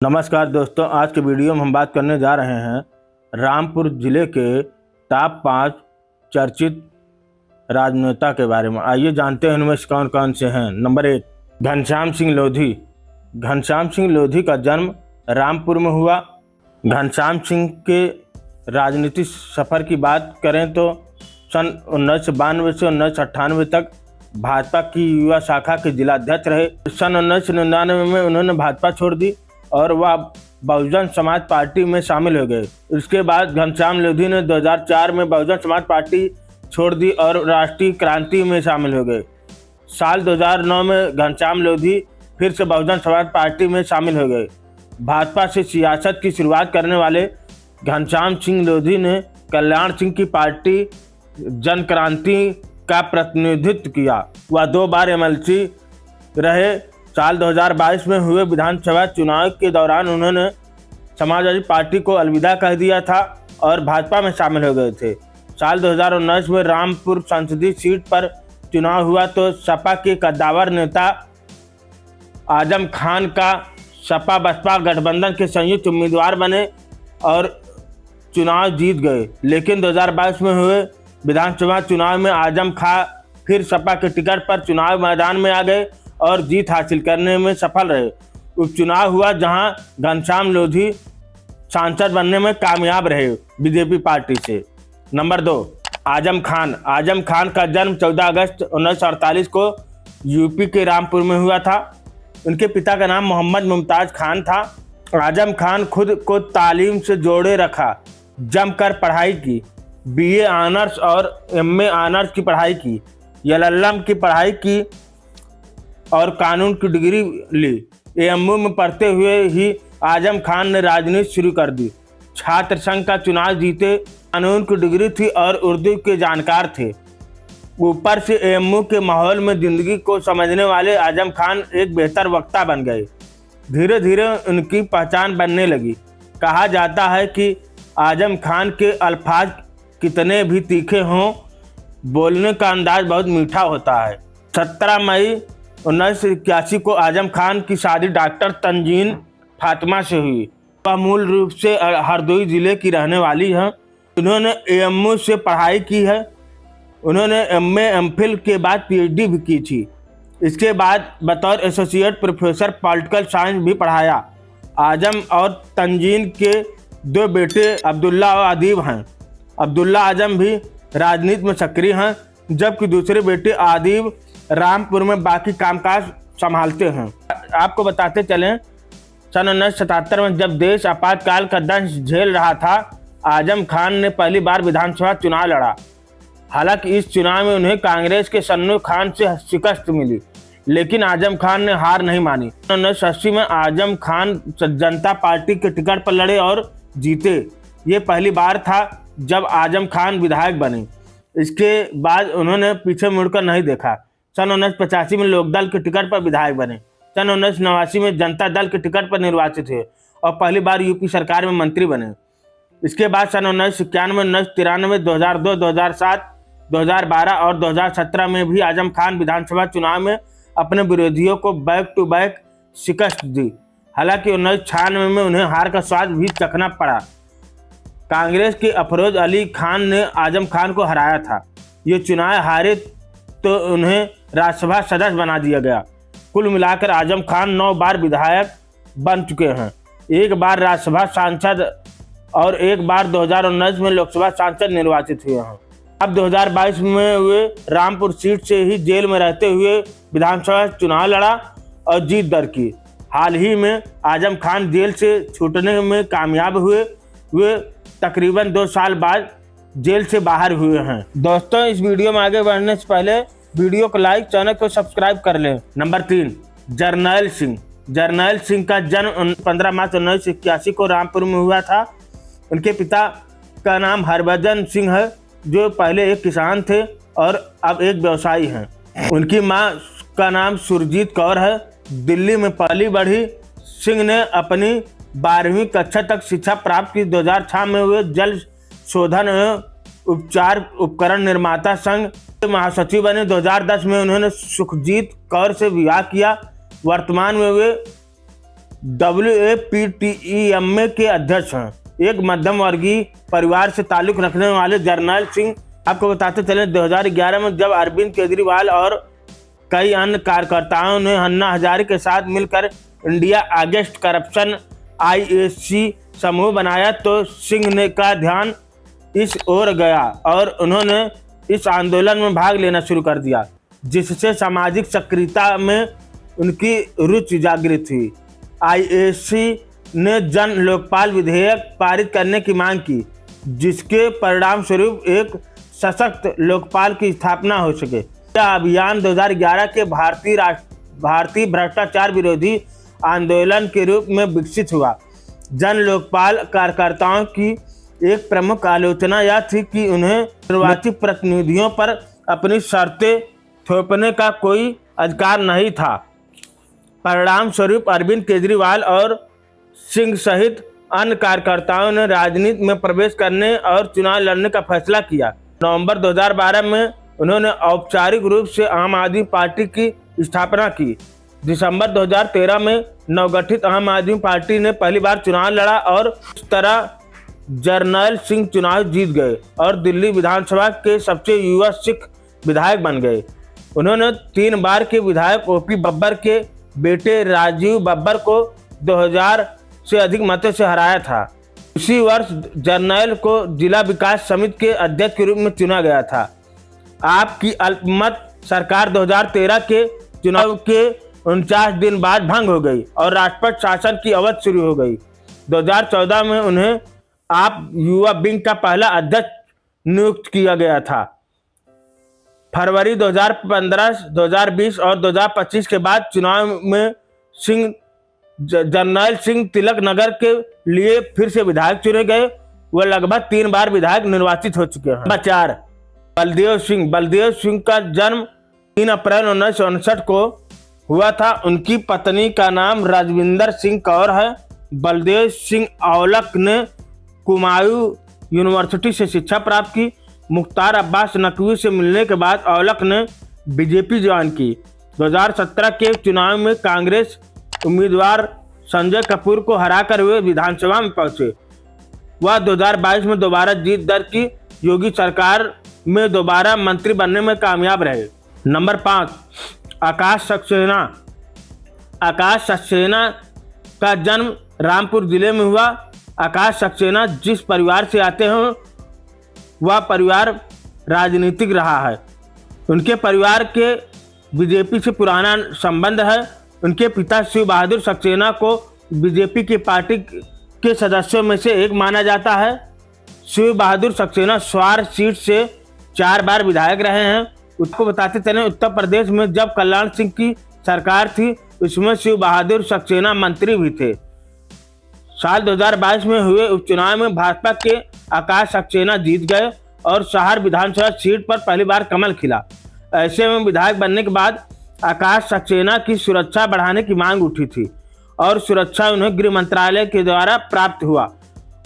नमस्कार दोस्तों, आज के वीडियो में हम बात करने जा रहे हैं रामपुर जिले के टॉप 5 चर्चित राजनेता के बारे में। आइए जानते हैं इनमें से कौन कौन से हैं। नंबर 1, घनश्याम सिंह लोधी। घनश्याम सिंह लोधी का जन्म रामपुर में हुआ। घनश्याम सिंह के राजनीतिक सफ़र की बात करें तो सन 1992 से 1998 तक भाजपा की युवा शाखा के जिलाध्यक्ष रहे। सन 1999 में उन्होंने भाजपा छोड़ दी और वह बहुजन समाज पार्टी में शामिल हो गए। इसके बाद घनश्याम लोधी ने 2004 में बहुजन समाज पार्टी छोड़ दी और राष्ट्रीय क्रांति में शामिल हो गए। साल 2009 में घनश्याम लोधी फिर से बहुजन समाज पार्टी में शामिल हो गए। भाजपा से सियासत की शुरुआत करने वाले घनश्याम सिंह लोधी ने कल्याण सिंह की पार्टी जन क्रांति का प्रतिनिधित्व किया। वह 2 बार एमएलसी रहे। साल 2022 में हुए विधानसभा चुनाव के दौरान उन्होंने समाजवादी पार्टी को अलविदा कह दिया था और भाजपा में शामिल हो गए थे। साल 2019 में रामपुर संसदीय सीट पर चुनाव हुआ तो सपा के कद्दावर नेता आजम खान का सपा बसपा गठबंधन के संयुक्त उम्मीदवार बने और चुनाव जीत गए। लेकिन 2022 में हुए विधानसभा चुनाव में आजम खान फिर सपा के टिकट पर चुनाव मैदान में आ गए और जीत हासिल करने में सफल रहे। उपचुनाव हुआ जहां घनश्याम लोधी सांसद बनने में कामयाब रहे बीजेपी पार्टी से। नंबर 2, आजम खान। आजम खान का जन्म 14 अगस्त 1948 को यूपी के रामपुर में हुआ था। उनके पिता का नाम मोहम्मद मुमताज खान था। आजम खान खुद को तालीम से जोड़े रखा, जमकर पढ़ाई की, बीए ऑनर्स और एमए ऑनर्स की पढ़ाई की, एलएलएम की पढ़ाई की और कानून की डिग्री ली। एएमयू में पढ़ते हुए ही आजम खान ने राजनीति शुरू कर दी। छात्र संघ का चुनाव जीते, कानून की डिग्री थी और उर्दू के जानकार थे। ऊपर से एएमयू के माहौल में जिंदगी को समझने वाले आजम खान एक बेहतर वक्ता बन गए। धीरे धीरे उनकी पहचान बनने लगी। कहा जाता है कि आजम खान के अल्फाज कितने भी तीखे हों, बोलने का अंदाज बहुत मीठा होता है। 17 मई 1981 को आजम खान की शादी डॉक्टर तंजीन फातिमा से हुई। वह मूल रूप से हरदोई जिले की रहने वाली हैं। उन्होंने एएमयू से पढ़ाई की है। उन्होंने एमए एमफिल के बाद पीएचडी भी की थी। इसके बाद बतौर एसोसिएट प्रोफेसर पॉलिटिकल साइंस भी पढ़ाया। आजम और तंजीन के 2 बेटे अब्दुल्ला और आदिब हैं। अब्दुल्ला आजम भी राजनीति में सक्रिय हैं, जबकि दूसरे बेटे आदिब रामपुर में बाकी कामकाज संभालते हैं। आपको बताते चलें, सन 1977 में जब देश आपातकाल का दंश झेल रहा था, आजम खान ने पहली बार विधानसभा चुनाव लड़ा। हालांकि इस चुनाव में उन्हें कांग्रेस के सन्नू खान से शिकस्त मिली, लेकिन आजम खान ने हार नहीं मानी। 1980 में आजम खान जनता पार्टी के टिकट पर लड़े और जीते। ये पहली बार था जब आजम खान विधायक बने। इसके बाद उन्होंने पीछे मुड़कर नहीं देखा। सन 1985 में लोकदल के टिकट पर विधायक बने। सन 1989 में जनता दल के टिकट पर निर्वाचित हुए और पहली बार यूपी सरकार में मंत्री बने। इसके बाद सन 1991, 1993, 2002, 2007, 2012 और 2017 में भी आजम खान विधानसभा चुनाव में अपने विरोधियों को बैक टू बैक शिकस्त दी। हालांकि 1996 में उन्हें हार का स्वाद भी चखना पड़ा। कांग्रेस के अफरोज अली खान ने आजम खान को हराया था। ये चुनाव हारे तो उन्हें राज्यसभा सदस्य बना दिया गया। कुल मिलाकर आजम खान 9 बार विधायक बन चुके हैं। 1 बार राज्यसभा सांसद और 1 बार 2019 में लोकसभा सांसद निर्वाचित हुए हैं। अब 2022 में हुए रामपुर सीट से ही जेल में रहते हुए विधानसभा चुनाव लड़ा और जीत दर्ज की। हाल ही में आजम खान जेल से छूटने में कामयाब हुए। वे तकरीबन 2 साल बाद जेल से बाहर हुए हैं। दोस्तों, इस वीडियो में आगे बढ़ने से पहले वीडियो को लाइक, चैनल को सब्सक्राइब कर लें। नंबर 3, जरनैल सिंह। जरनैल सिंह का जन्म 15 मार्च 1981 को रामपुर में हुआ था। उनके पिता का नाम हरभजन सिंह है, जो पहले एक किसान थे और अब एक व्यवसायी हैं। उनकी मां का नाम सुरजीत कौर है। दिल्ली में पली बढ़ी सिंह ने अपनी 12वीं कक्षा तक शिक्षा प्राप्त की। 2006 में हुए जल शोधन एवं उपचार उपकरण निर्माता संघ के महासचिव बने। 2010 में उन्होंने सुखजीत कौर से विवाह किया। वर्तमान में वे WAPTEMA के अध्यक्ष हैं। एक मध्यम वर्गीय परिवार से ताल्लुक रखने वाले जर्नैल सिंह, आपको बताते चले 2011 में जब अरविंद केजरीवाल और कई अन्य कार्यकर्ताओं ने अन्ना हजारे के साथ मिलकर इंडिया अगेंस्ट करप्शन IAC समूह बनाया तो सिंह ने का ध्यान इस ओर गया और उन्होंने इस आंदोलन में भाग लेना शुरू कर दिया, जिससे सामाजिक सक्रियता में उनकी रुचि जागृत हुई। IAC ने जन लोकपाल विधेयक पारित करने की मांग की, जिसके परिणाम स्वरूप एक सशक्त लोकपाल की स्थापना हो सके। यह अभियान 2011 के भारतीय भ्रष्टाचार विरोधी आंदोलन के रूप में विकसित हुआ। जन लोकपाल कार्यकर्ताओं की एक प्रमुख आलोचना यह थी कि उन्हें निर्वाचित प्रतिनिधियों पर अपनी शर्तें थोपने का कोई अधिकार नहीं था। परिणाम स्वरूप अरविंद केजरीवाल और सिंह सहित अन्य कार्यकर्ताओं ने राजनीति में प्रवेश करने और चुनाव लड़ने का फैसला किया। नवंबर 2012 में उन्होंने औपचारिक रूप से आम आदमी पार्टी की स्थापना की। दिसंबर 2013 में नवगठित आम आदमी पार्टी ने पहली बार चुनाव लड़ा और इस तरह जर्नैल सिंह चुनाव जीत गए और दिल्ली विधानसभा के सबसे युवा सिख विधायक बन गए। उन्होंने 3 बार के विधायक OP बब्बर के बेटे राजीव बब्बर को 2000 से अधिक मतों से हराया था। उसी वर्ष जर्नैल को जिला विकास समिति के अध्यक्ष के रूप में चुना गया था। आपकी अल्पमत सरकार 2013 के चुनाव के 49 दिन बाद भंग हो गई और राष्ट्रपति शासन की अवधि शुरू हो गई। 2014 में उन्हें आप युवा विंग का पहला अध्यक्ष नियुक्त किया गया था। फरवरी 2015, 2020 और 2025 के बाद चुनाव में जर्नैल सिंह तिलक नगर के लिए फिर से विधायक चुने गए। वह लगभग 3 बार विधायक निर्वाचित हो चुके हैं। नंबर 4, बलदेव सिंह का जन्म 3 अप्रैल 1959 को हुआ था। उनकी पत्नी का नाम राजविंदर सिंह कौर है। बलदेव सिंह औलख ने कुमायूं यूनिवर्सिटी से शिक्षा प्राप्त की। मुख्तार अब्बास नकवी से मिलने के बाद औलख ने BJP ज्वाइन की। 2017 के चुनाव में कांग्रेस उम्मीदवार संजय कपूर को हराकर वे विधानसभा में पहुंचे। वह 2022 में दोबारा जीत दर्ज की। योगी सरकार में दोबारा मंत्री बनने में कामयाब रहे। नंबर 5, आकाश सक्सेना का जन्म रामपुर जिले में हुआ। आकाश सक्सेना जिस परिवार से आते हैं वह परिवार राजनीतिक रहा है। उनके परिवार के BJP से पुराना संबंध है। उनके पिता शिव बहादुर सक्सेना को BJP की पार्टी के सदस्यों में से एक माना जाता है। शिव बहादुर सक्सेना स्वार सीट से 4 बार विधायक रहे हैं। उसको बताते चले, उत्तर प्रदेश में जब कल्याण सिंह की सरकार थी उसमें शिव बहादुर सक्सेना मंत्री भी थे। साल 2022 में हुए उपचुनाव में भाजपा के आकाश सक्सेना जीत गए और शहर विधानसभा सीट पर पहली बार कमल खिला। ऐसे में विधायक बनने के बाद आकाश सक्सेना की सुरक्षा बढ़ाने की मांग उठी थी और सुरक्षा उन्हें गृह मंत्रालय के द्वारा प्राप्त हुआ।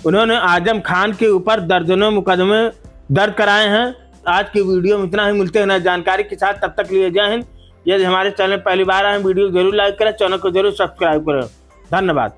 उन्होंने आजम खान के ऊपर दर्जनों मुकदमे दर्ज कराए हैं। आज की वीडियो में इतना ही। मिलते हैं नई जानकारी के साथ, तब तक लिए जय हिंद। यदि हमारे चैनल पहली बार आए वीडियो जरूर लाइक करें, चैनल को जरूर सब्सक्राइब करें। धन्यवाद।